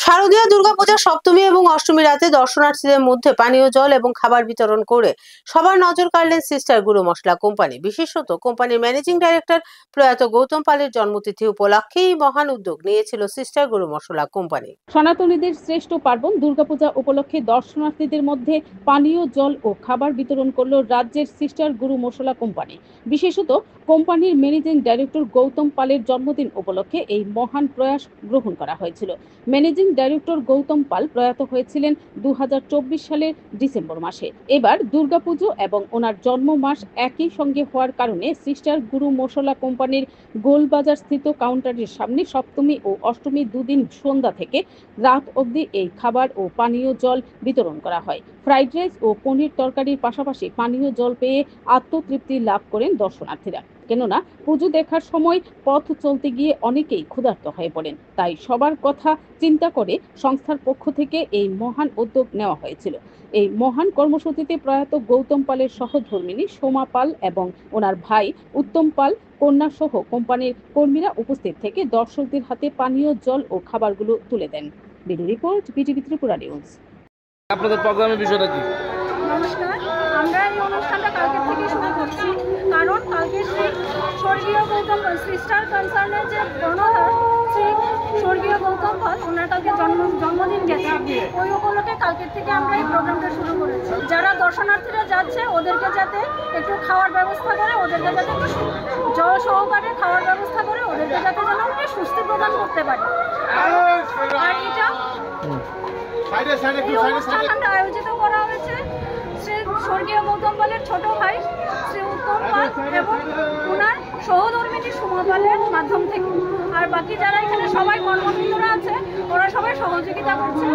শারদীয় দুর্গাপূজার সপ্তমী এবং অষ্টমী রাতে দর্শনার্থীদের মধ্যে পানীয় জল এবং খাবার বিতরণ করে সবার নজর কাড়লেন সিস্টার গুরু মশলা কোম্পানি। বিশেষত কোম্পানির ম্যানেজিং ডাইরেক্টর প্রয়াত গৌতম পালের জন্মতিথি উপলক্ষে এই মহান উদ্যোগ নিয়েছিল সিস্টার গুরু মশলা কোম্পানি। সনাতনীদের শ্রেষ্ঠ পার্বণ দুর্গাপূজা উপলক্ষে দর্শনার্থীদের মধ্যে পানীয় জল ও খাবার বিতরণ করল রাজ্যের সিস্টার গুরু মশলা কোম্পানি। বিশেষত কোম্পানির ম্যানেজিং ডাইরেক্টর গৌতম পালের জন্মদিন উপলক্ষে এই মহান প্রয়াস গ্রহণ করা হয়েছিল। ম্যানেজিং ডাইরেক্টর গৌতম পাল প্রয়াত হয়েছিলেন 2024 সালের ডিসেম্বর মাসে। এবার দুর্গাপুজো এবং ওনার জন্ম মাস একই সঙ্গে হওয়ার কারণে সিস্টার গুরু মশলা কোম্পানির গোলবাজার স্থিত কাউন্টারের সামনে সপ্তমী ও অষ্টমী দুদিন সন্ধ্যা থেকে রাত অবধি এই খাবার ও পানীয় জল বিতরণ করা হয়। ফ্রাইড রাইস ও পনির তরকারির পাশাপাশি পানীয় জল পেয়ে আত্মতৃপ্তি লাভ করেন দর্শনার্থীরা। কেননা পুজো দেখার সময় পথ চলতে গিয়ে অনেকেই ক্ষুধার্ত হয়ে পড়েন। তাই সবার কথা চিন্তা করে সংস্থার পক্ষ থেকে এই মহান উদ্যোগ নেওয়া হয়েছিল। এই মহান কর্মসূচিতে প্রয়াত গৌতম পালের সহধর্মিণী সোমা পাল এবং ওনার ভাই উত্তম পাল কন্যা সহ কোম্পানির কর্মীরা উপস্থিত থেকে দর্শকদের হাতে পানীয় জল ও খাবারগুলো তুলে দেন। Bureau report, BTV Tripura news. আপনাদের প্রোগ্রামের বিষয়টা কি? নমস্কার, আমরা এই অনুষ্ঠানটা কালকে থেকে শুরু করছি, কারণ কালকে শ্রী স্বর্গীয় গৌতম সিস্টার কনসার্নের যে গণধর শ্রী স্বর্গীয় গৌতম পাল, ওনার কালকে জন্মদিন গেছে। ওই উপলক্ষে কালকের থেকে আমরা এই প্রোগ্রামটা শুরু করেছি। যারা দর্শনার্থীরা যাচ্ছে ওদেরকে যাতে একটু খাওয়ার ব্যবস্থা করে, ওদেরকে যাতে একটু জল সহকারে খাওয়ার ব্যবস্থা করে, ওদেরকে যাতে যেন একটু সুস্থি প্রদান করতে পারে। আর এটা অনুষ্ঠানটা আয়োজিত করা হয়েছে শ্রী স্বর্গীয় গৌতম পালের ছোট ভাই শ্রী উত্তম পাল এবং ওনার সহধর্মিণী সোমা পালের মাধ্যম থেকে। আর বাকি যারা এখানে সবাই কর্মরতরা আছে ওরা সবাই সহযোগিতা করছে।